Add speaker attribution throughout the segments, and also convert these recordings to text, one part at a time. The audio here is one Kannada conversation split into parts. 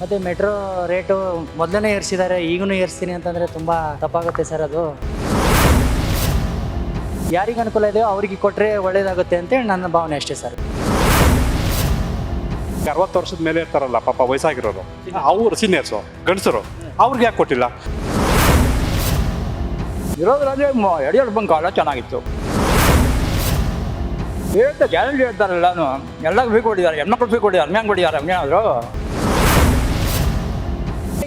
Speaker 1: ಮತ್ತು ಮೆಟ್ರೋ ರೇಟು ಮೊದಲನೇ ಏರಿಸಿದ್ದಾರೆ, ಈಗೂ ಏರಿಸ್ತೀನಿ ಅಂತಂದರೆ ತುಂಬ ತಪ್ಪಾಗುತ್ತೆ ಸರ್. ಅದು ಯಾರಿಗೆ ಅನುಕೂಲ ಇದೆಯೋ ಅವ್ರಿಗೆ ಕೊಟ್ಟರೆ ಒಳ್ಳೇದಾಗುತ್ತೆ ಅಂತೇಳಿ ನನ್ನ ಭಾವನೆ ಅಷ್ಟೇ ಸರ್.
Speaker 2: 60 ವರ್ಷದ ಮೇಲೆ ಇರ್ತಾರಲ್ಲ ಪಾಪ ವಯಸ್ಸಾಗಿರೋರು, ಅವರು ಸೀನಿಯರ್ಸು ಗಂಡಸರು, ಅವ್ರಿಗೆ ಯಾಕೆ ಕೊಟ್ಟಿಲ್ಲ?
Speaker 3: ಇರೋದ್ರಲ್ಲಿ ಯಡಿಯೂರಪ್ಪ ಬಂದು ಕಾಲ ಚೆನ್ನಾಗಿತ್ತು. ಹೇಳ್ತಾ ಗ್ಯಾರಂಟಿ ಹೇಳ್ತಾರಲ್ಲ, ಎಲ್ಲ ಫ್ರೀ ಕೊಟ್ಟಿದ್ದಾರೆ, ಹೆಣ್ಮಕ್ಳು ಫ್ರೀ ಕೊಟ್ಟಿದ್ದಾರೆ, ಹಂಗೆ ಕೊಟ್ಟಿದ್ದಾರೆ, ಹಂಗೇನಾದ್ರು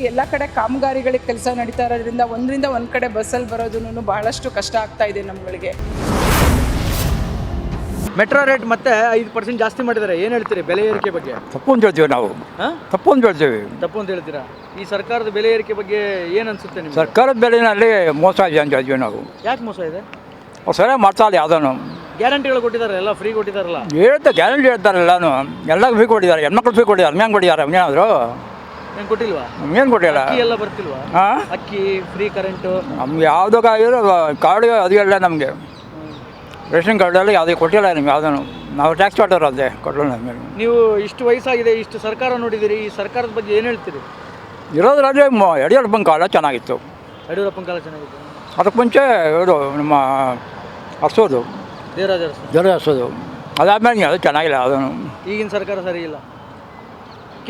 Speaker 4: ಎಲ್ಲ ಕಡೆ ಕಾಮಗಾರಿಗಳಿಗೆ ಕೆಲಸ ನಡೀತಾ ಇರೋದ್ರಿಂದ ಒಂದರಿಂದ ಒಂದು ಕಡೆ ಬಸ್ಸಲ್ಲಿ ಬರೋದೂ ಬಹಳಷ್ಟು ಕಷ್ಟ ಆಗ್ತಾ ಇದೆ ನಮ್ಗಳಿಗೆ.
Speaker 5: ಮೆಟ್ರೋ ರೇಟ್ ಮತ್ತೆ 5% ಜಾಸ್ತಿ ಮಾಡಿದ್ದಾರೆ, ಏನು ಹೇಳ್ತೀರಿ ಬೆಲೆ ಏರಿಕೆ ಬಗ್ಗೆ?
Speaker 3: ತಪ್ಪು ಅಂತ ಹೇಳ್ತೀವಿ ನಾವು, ತಪ್ಪು ಅಂತ ಹೇಳ್ತೀವಿ.
Speaker 5: ತಪ್ಪು ಅಂತ ಹೇಳ್ತೀರಾ? ಈ ಸರ್ಕಾರದ ಬೆಲೆ ಏರಿಕೆ ಬಗ್ಗೆ ಏನು ಅನ್ಸುತ್ತೆ ನಿಮ್ಗೆ?
Speaker 3: ಸರ್ಕಾರದ ಬೆಲೆನಲ್ಲಿ ಮೋಸ ಇದೆ ಅಂತ ಹೇಳ್ತೀವಿ ನಾವು.
Speaker 5: ಯಾಕೆ ಮೋಸ ಇದೆ?
Speaker 3: ಸರಿಯಾಗಿ ಮಾಡ್ತಾ ಇಲ್ಲ ಯಾವುದನ್ನು.
Speaker 5: ಗ್ಯಾರಂಟಿಗಳು ಕೊಟ್ಟಿದ್ದಾರೆ, ಎಲ್ಲ ಫ್ರೀ ಕೊಟ್ಟಿದ್ದಾರಲ್ಲ.
Speaker 3: ಹೇಳ್ತಾ ಗ್ಯಾರಂಟಿ ಹೇಳ್ತಾರಲ್ಲ, ಎಲ್ಲ ಫ್ರೀ ಕೊಟ್ಟಿದ್ದಾರೆ, ಹೆಣ್ಮಕ್ಳು ಫ್ರೀ ಕೊಟ್ಟಿದ್ದಾರೆ, ಹಂಗೆ ಕೊಟ್ಟಿದ್ದಾರೆ, ಹಂಗೇನಾದ್ರು
Speaker 5: ಏನು ಕೊಟ್ಟಿಲ್ವಾ?
Speaker 3: ಏನು ಕೊಟ್ಟಿಲ್ಲ.
Speaker 5: ಅಕ್ಕಿ ಎಲ್ಲ ಬರ್ತಿಲ್ವಾ?
Speaker 3: ಹಾಂ,
Speaker 5: ಅಕ್ಕಿ ಫ್ರೀ, ಕರೆಂಟು
Speaker 3: ನಮ್ಗೆ ಯಾವುದಕ್ಕಾಗಿರೋ ಕಾರ್ಡು ಅದು ಎಲ್ಲ ನಮಗೆ ರೇಷನ್ ಕಾರ್ಡಲ್ಲಿ ಯಾವುದೇ ಕೊಟ್ಟಿಲ್ಲ ನಿಮ್ಗೆ ಯಾವುದನ್ನು. ನಾವು ಟ್ಯಾಕ್ಸ್ ಕಟ್ಟೋರು ಅದೇ ಕೊಟ್ಟಲ್ಲ ನಮಗೆ.
Speaker 5: ನೀವು ಇಷ್ಟು ವಯಸ್ಸಾಗಿದೆ, ಇಷ್ಟು ಸರ್ಕಾರ ನೋಡಿದ್ದೀರಿ, ಈ ಸರ್ಕಾರದ ಬಗ್ಗೆ ಏನು ಹೇಳ್ತೀರಿ?
Speaker 3: ಇರೋದ್ರಲ್ಲಿ ಯಡಿಯೂರಪ್ಪನ ಕಾಲ ಚೆನ್ನಾಗಿತ್ತು.
Speaker 5: ಯಡಿಯೂರಪ್ಪನ ಕಾಲ ಚೆನ್ನಾಗಿತ್ತು.
Speaker 3: ಅದಕ್ಕೆ ಮುಂಚೆ ಇವರು ನಮ್ಮ ಹರ್ಸೋದು,
Speaker 5: ದೇವರಾಜ ಅರಸು.
Speaker 3: ಜನ ಹರ್ಸೋದು, ಅದಾದ್ಮೇಲೆ ಅದು ಚೆನ್ನಾಗಿಲ್ಲ ಅದನ್ನು.
Speaker 5: ಈಗಿನ ಸರ್ಕಾರ ಸರಿ ಇಲ್ಲ.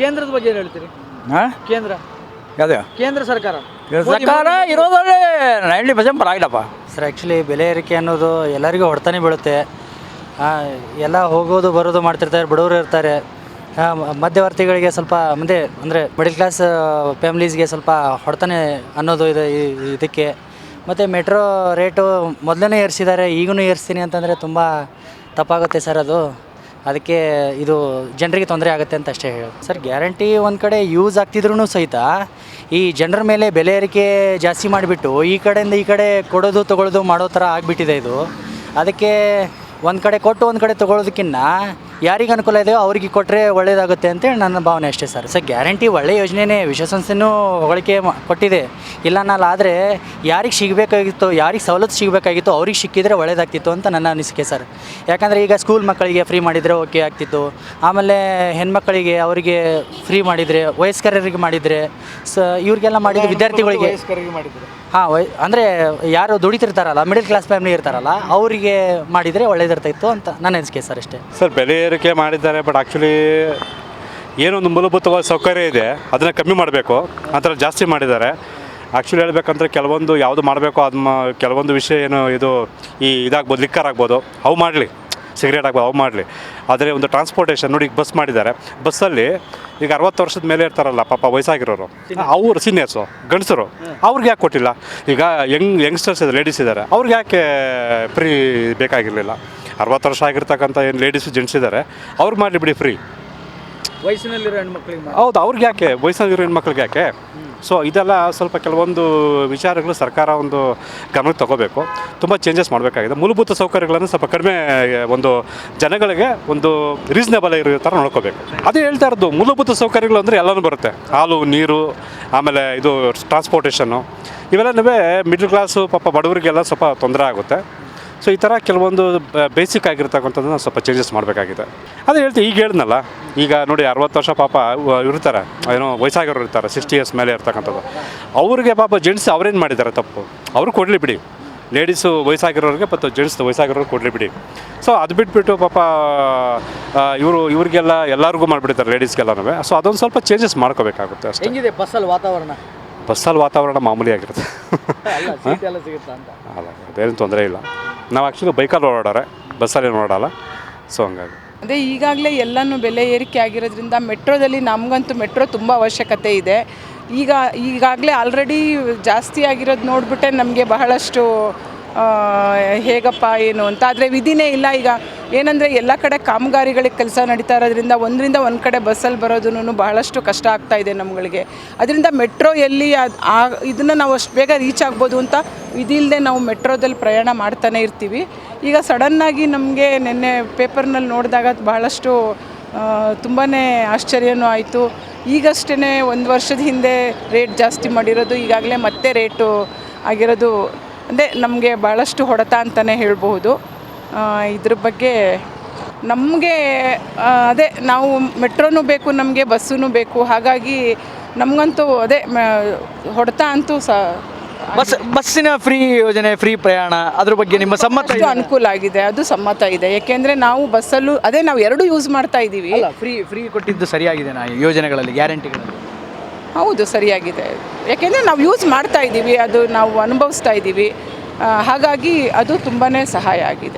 Speaker 5: ಕೇಂದ್ರದ ಬಗ್ಗೆ ಏನು ಹೇಳ್ತೀರಿ?
Speaker 3: ಹಾಂ,
Speaker 5: ಕೇಂದ್ರ
Speaker 3: ಅದೇ
Speaker 5: ಕೇಂದ್ರ ಸರ್ಕಾರ
Speaker 3: ಸರ್ಕಾರ ಇರೋದ್ರಲ್ಲಿ 90% ಪರವಾಗಿಲ್ಲಪ್ಪ
Speaker 1: ಸರ್. ಆ್ಯಕ್ಚುಲಿ ಬೆಲೆ ಏರಿಕೆ ಅನ್ನೋದು ಎಲ್ಲರಿಗೂ ಹೊಡ್ತಾನೆ ಬೀಳುತ್ತೆ. ಎಲ್ಲ ಹೋಗೋದು ಬರೋದು ಮಾಡ್ತಿರ್ತಾರೆ, ಬಡವರು ಇರ್ತಾರೆ, ಮಧ್ಯವರ್ತಿಗಳಿಗೆ ಸ್ವಲ್ಪ ಮುಂದೆ ಅಂದರೆ ಮಿಡಲ್ ಕ್ಲಾಸ್ ಫ್ಯಾಮ್ಲೀಸ್ಗೆ ಸ್ವಲ್ಪ ಹೊಡ್ತಾನೆ ಅನ್ನೋದು ಇದೆ ಇದಕ್ಕೆ. ಮತ್ತು ಮೆಟ್ರೋ ರೇಟು ಮೊದಲನೇ ಏರಿಸಿದ್ದಾರೆ, ಈಗೂ ಏರಿಸ್ತೀನಿ ಅಂತಂದರೆ ತುಂಬ ತಪ್ಪಾಗುತ್ತೆ ಸರ್. ಅದಕ್ಕೆ ಇದು ಜನರಿಗೆ ತೊಂದರೆ ಆಗುತ್ತೆ ಅಂತ ಅಷ್ಟೇ ಹೇಳೋದು ಸರ್. ಗ್ಯಾರಂಟಿ ಒಂದು ಕಡೆ ಯೂಸ್ ಆಗ್ತಿದ್ರೂ ಸಹಿತ ಈ ಜನರ ಮೇಲೆ ಬೆಲೆ ಏರಿಕೆ ಜಾಸ್ತಿ ಮಾಡಿಬಿಟ್ಟು ಈ ಕಡೆಯಿಂದ ಈ ಕಡೆ ಕೊಡೋದು ತೊಗೊಳ್ಳೋದು ಮಾಡೋ ಥರ ಆಗಿಬಿಟ್ಟಿದೆ ಇದು. ಅದಕ್ಕೆ ಒಂದು ಕಡೆ ಕೊಟ್ಟು ಒಂದು ಕಡೆ ತೊಗೊಳೋದಕ್ಕಿಂತ ಯಾರಿಗೆ ಅನುಕೂಲ ಇದೆಯೋ ಅವ್ರಿಗೆ ಕೊಟ್ಟರೆ ಒಳ್ಳೇದಾಗುತ್ತೆ ಅಂತೇಳಿ ನನ್ನ ಭಾವನೆ ಅಷ್ಟೇ ಸರ್. ಗ್ಯಾರಂಟಿ ಒಳ್ಳೆ ಯೋಜನೆಯೇ, ವಿಶ್ವಸಂಸ್ಥೆನೂ ಹೊಗಳಿಕೆ ಕೊಟ್ಟಿದೆ, ಇಲ್ಲ ಅನ್ನಲ್ಲ. ಆದರೆ ಯಾರಿಗೆ ಸಿಗಬೇಕಾಗಿತ್ತು, ಯಾರಿಗೆ ಸವಲತ್ತು ಸಿಗಬೇಕಾಗಿತ್ತು ಅವ್ರಿಗೆ ಸಿಕ್ಕಿದರೆ ಒಳ್ಳೇದಾಗ್ತಿತ್ತು ಅಂತ ನನ್ನ ಅನಿಸಿಕೆ ಸರ್. ಯಾಕಂದರೆ ಈಗ ಸ್ಕೂಲ್ ಮಕ್ಕಳಿಗೆ ಫ್ರೀ ಮಾಡಿದರೆ ಓಕೆ ಆಗ್ತಿತ್ತು. ಆಮೇಲೆ ಹೆಣ್ಮಕ್ಕಳಿಗೆ ಅವರಿಗೆ ಫ್ರೀ ಮಾಡಿದರೆ, ವಯಸ್ಕರಿಗೆ ಮಾಡಿದರೆ, ಇವ್ರಿಗೆಲ್ಲ ಮಾಡಿದರೆ ವಿದ್ಯಾರ್ಥಿಗಳಿಗೆ
Speaker 5: ಮಾಡಿದ್ರು.
Speaker 1: ಹಾಂ, ಅಂದರೆ ಯಾರು ದುಡಿತಿರ್ತಾರಲ್ಲ, ಮಿಡಲ್ ಕ್ಲಾಸ್ ಫ್ಯಾಮಿಲಿ ಇರ್ತಾರಲ್ಲ, ಅವರಿಗೆ ಮಾಡಿದರೆ ಒಳ್ಳೇದಿರ್ತಾಯಿತ್ತು ಅಂತ ನನ್ನ ಅನಿಸಿಕೆ ಸರ್ ಅಷ್ಟೇ.
Speaker 2: ಸರ್ ಬೆಲೆ ಏರಿಕೆ ಮಾಡಿದ್ದಾರೆ, ಬಟ್ ಆ್ಯಕ್ಚುಲಿ ಏನೊಂದು ಮೂಲಭೂತವಾದ ಸೌಕರ್ಯ ಇದೆ ಅದನ್ನು ಕಮ್ಮಿ ಮಾಡಬೇಕು, ಆ ಥರ ಜಾಸ್ತಿ ಮಾಡಿದ್ದಾರೆ. ಆ್ಯಕ್ಚುಲಿ ಹೇಳ್ಬೇಕಂದ್ರೆ ಕೆಲವೊಂದು ಯಾವುದು ಮಾಡಬೇಕು ಅದನ್ನ ಕೆಲವೊಂದು ವಿಷಯ ಏನು ಇದು ಇದಾಗ್ಬೋದು, ಲಿಕ್ಕರ್ ಆಗ್ಬೋದು, ಅವು ಮಾಡಲಿ, ಸಿಗರೇಟ್ ಆಗ್ಬೋದು, ಅವು ಮಾಡಲಿ. ಆದರೆ ಒಂದು ಟ್ರಾನ್ಸ್ಪೋರ್ಟೇಷನ್ ನೋಡಿ, ಈಗ ಬಸ್ ಮಾಡಿದ್ದಾರೆ, ಬಸ್ಸಲ್ಲಿ ಈಗ 60 ವರ್ಷದ ಮೇಲೆ ಇರ್ತಾರಲ್ಲ ಪಾಪ ವಯಸ್ಸಾಗಿರೋರು, ಅವರು ಸೀನಿಯರ್ಸು ಗಂಡಸರು, ಅವ್ರಿಗೆ ಯಾಕೆ ಕೊಟ್ಟಿಲ್ಲ? ಈಗ ಯಂಗ್ಸ್ಟರ್ಸ್ ಇದೆ, ಲೇಡೀಸ್ ಇದ್ದಾರೆ, ಅವ್ರಿಗೆ ಯಾಕೆ ಫ್ರೀ ಬೇಕಾಗಿರಲಿಲ್ಲ? 60 ವರ್ಷ ಆಗಿರ್ತಕ್ಕಂಥ ಏನು ಲೇಡೀಸು ಜೆಂಟ್ಸ್ ಇದ್ದಾರೆ, ಅವ್ರು ಮಾಡಲಿ ಬಿಡಿ ಫ್ರೀ.
Speaker 5: ವಯಸ್ಸಿನಲ್ಲಿರೋ ಹೆಣ್ಮಕ್ಳಿಗೆ
Speaker 2: ಹೌದು, ಅವ್ರಿಗೆ ಯಾಕೆ? ವಯಸ್ಸಾಗಿರೋ ಹೆಣ್ಮಕ್ಳಿಗೆ ಯಾಕೆ? ಸೊ ಇದೆಲ್ಲ ಸ್ವಲ್ಪ ಕೆಲವೊಂದು ವಿಚಾರಗಳು ಸರ್ಕಾರ ಒಂದು ಗಮನಕ್ಕೆ ತಗೋಬೇಕು, ತುಂಬ ಚೇಂಜಸ್ ಮಾಡಬೇಕಾಗಿದೆ. ಮೂಲಭೂತ ಸೌಕರ್ಯಗಳನ್ನು ಸ್ವಲ್ಪ ಕಡಿಮೆ, ಒಂದು ಜನಗಳಿಗೆ ಒಂದು ರೀಸನೇಬಲ್ ಇರೋ ಥರ ನೋಡ್ಕೋಬೇಕು. ಅದೇ ಹೇಳ್ತಾ ಇರೋದು, ಮೂಲಭೂತ ಸೌಕರ್ಯಗಳು ಅಂದರೆ ಎಲ್ಲನೂ ಬರುತ್ತೆ, ಹಾಲು, ನೀರು, ಆಮೇಲೆ ಇದು ಟ್ರಾನ್ಸ್ಪೋರ್ಟೇಷನ್ನು, ಇವೆಲ್ಲನೂ ಮಿಡ್ಲ್ ಕ್ಲಾಸು ಪಾಪ ಬಡವರಿಗೆಲ್ಲ ಸ್ವಲ್ಪ ತೊಂದರೆ ಆಗುತ್ತೆ. ಸೊ ಈ ಥರ ಕೆಲವೊಂದು ಬೇಸಿಕ್ ಆಗಿರ್ತಕ್ಕಂಥದ್ದನ್ನು ಸ್ವಲ್ಪ ಚೇಂಜಸ್ ಮಾಡಬೇಕಾಗಿದೆ. ಅದೇ ಹೇಳ್ತೀವಿ, ಈಗ ಹೇಳಿದ್ನಲ್ಲ, ಈಗ ನೋಡಿ 60 ವರ್ಷ ಪಾಪ ಇರ್ತಾರೆ, ಏನೋ ವಯಸ್ಸಾಗಿರೋರು ಇರ್ತಾರೆ, 60 ಇಯರ್ಸ್ ಮೇಲೆ ಇರ್ತಕ್ಕಂಥದ್ದು, ಅವ್ರಿಗೆ ಪಾಪ ಜೆಂಟ್ಸ್ ಅವ್ರೇನು ಮಾಡಿದ್ದಾರೆ ತಪ್ಪು, ಅವರು ಕೊಡಲಿ ಬಿಡಿ. ಲೇಡೀಸು ವಯಸ್ಸಾಗಿರೋರಿಗೆ ಮತ್ತು ಜೆಂಟ್ಸ್ ವಯಸ್ಸಾಗಿರೋರು ಕೊಡಲಿ ಬಿಡಿ. ಸೊ ಅದು ಬಿಟ್ಬಿಟ್ಟು ಪಾಪ ಇವ್ರಿಗೆಲ್ಲ ಎಲ್ಲರಿಗೂ ಮಾಡಿಬಿಡ್ತಾರೆ, ಲೇಡೀಸ್ಗೆಲ್ಲನೂ. ಸೊ ಅದೊಂದು ಸ್ವಲ್ಪ ಚೇಂಜಸ್ ಮಾಡ್ಕೋಬೇಕಾಗುತ್ತೆ ಅಷ್ಟೇ.
Speaker 5: ಹೆಂಗಿದೆ ಬಸ್ಸಲ್ಲಿ ವಾತಾವರಣ?
Speaker 2: ಬಸ್ಸಲ್ಲಿ ವಾತಾವರಣ ಮಾಮೂಲಿ ಆಗಿರುತ್ತೆ,
Speaker 5: ಎಲ್ಲ ಸಿಗುತ್ತಾ ಅಂತ?
Speaker 2: ಅಲ್ಲ, ಅದೇನು ತೊಂದರೆ ಇಲ್ಲ. ನಾವು ಆ್ಯಕ್ಚುಲಿ ಬೈಕಲ್ಲಿ ಓಡಾಡೋರೆ, ಬಸ್ಸಲ್ಲಿ ಓಡಾಡಲ್ಲ. ಸೊ ಹಂಗಾಗಿ
Speaker 4: ಅದೇ ಈಗಾಗಲೇ ಎಲ್ಲನೂ ಬೆಲೆ ಏರಿಕೆ ಆಗಿರೋದ್ರಿಂದ ಮೆಟ್ರೋದಲ್ಲಿ ನಮಗಂತೂ ಮೆಟ್ರೋ ತುಂಬ ಅವಶ್ಯಕತೆ ಇದೆ. ಈಗಾಗಲೇ ಆಲ್ರೆಡಿ ಜಾಸ್ತಿ ಆಗಿರೋದು ನೋಡಿಬಿಟ್ಟೆ ನಮಗೆ ಬಹಳಷ್ಟು ಹೇಗಪ್ಪ ಏನು ಅಂತ. ಆದರೆ ವಿಧಿನೇ ಇಲ್ಲ. ಈಗ ಏನಂದರೆ ಎಲ್ಲ ಕಡೆ ಕಾಮಗಾರಿಗಳಿಗೆ ಕೆಲಸ ನಡೀತಾ ಇರೋದ್ರಿಂದ ಒಂದರಿಂದ ಒಂದು ಕಡೆ ಬಸ್ಸಲ್ಲಿ ಬರೋದೂ ಬಹಳಷ್ಟು ಕಷ್ಟ ಆಗ್ತಾ ಇದೆ ನಮ್ಗಳಿಗೆ. ಅದರಿಂದ ಮೆಟ್ರೋ ಎಲ್ಲಿ ಇದನ್ನು ನಾವು ಅಷ್ಟು ಬೇಗ ರೀಚ್ ಆಗ್ಬೋದು ಅಂತ ವಿಧಿ ಇಲ್ಲದೆ ನಾವು ಮೆಟ್ರೋದಲ್ಲಿ ಪ್ರಯಾಣ ಮಾಡ್ತಾನೆ ಇರ್ತೀವಿ. ಈಗ ಸಡನ್ನಾಗಿ ನಮಗೆ ನಿನ್ನೆ ಪೇಪರ್ನಲ್ಲಿ ನೋಡಿದಾಗ ಬಹಳಷ್ಟು ತುಂಬಾ ಆಶ್ಚರ್ಯನೂ ಆಯಿತು. ಈಗಷ್ಟೇ 1 ವರ್ಷದ ಹಿಂದೆ ರೇಟ್ ಜಾಸ್ತಿ ಮಾಡಿರೋದು, ಈಗಾಗಲೇ ಮತ್ತೆ ರೇಟು ಆಗಿರೋದು ಅಂದರೆ ನಮಗೆ ಭಾಳಷ್ಟು ಹೊಡೆತ ಅಂತಲೇ ಹೇಳ್ಬೋದು. ಇದ್ರ ಬಗ್ಗೆ ನಮಗೆ ಅದೇ ನಾವು ಮೆಟ್ರೋನೂ ಬೇಕು, ನಮಗೆ ಬಸ್ಸೂ ಬೇಕು. ಹಾಗಾಗಿ ನಮಗಂತೂ ಅದೇ ಹೊಡೆತ ಅಂತೂ
Speaker 5: ಬಸ್ಸಿನ ಫ್ರೀ ಯೋಜನೆ, ಫ್ರೀ ಪ್ರಯಾಣ, ಅದ್ರ ಬಗ್ಗೆ ನಿಮ್ಮ ಸಮ್ಮತ
Speaker 4: ಅಷ್ಟು ಅನುಕೂಲ ಆಗಿದೆ, ಅದು ಸಮ್ಮತ ಇದೆ. ಯಾಕೆಂದರೆ ನಾವು ಬಸ್ಸಲ್ಲೂ ಅದೇ ನಾವು ಎರಡೂ ಯೂಸ್ ಮಾಡ್ತಾ ಇದ್ದೀವಿ.
Speaker 5: ಅಲ್ಲ, ಫ್ರೀ ಕೊಟ್ಟಿದ್ದು ಸರಿಯಾಗಿದೆ ಯೋಜನೆಗಳಲ್ಲಿ, ಗ್ಯಾರಂಟಿಗಳಲ್ಲಿ.
Speaker 4: ಹೌದು, ಸರಿಯಾಗಿದೆ. ಯಾಕೆಂದರೆ ನಾವು ಯೂಸ್ ಮಾಡ್ತಾ ಇದ್ದೀವಿ, ಅದು ನಾವು ಅನುಭವಿಸ್ತಾ ಇದ್ದೀವಿ. ಹಾಗಾಗಿ ಅದು ತುಂಬಾ ಸಹಾಯ ಆಗಿದೆ.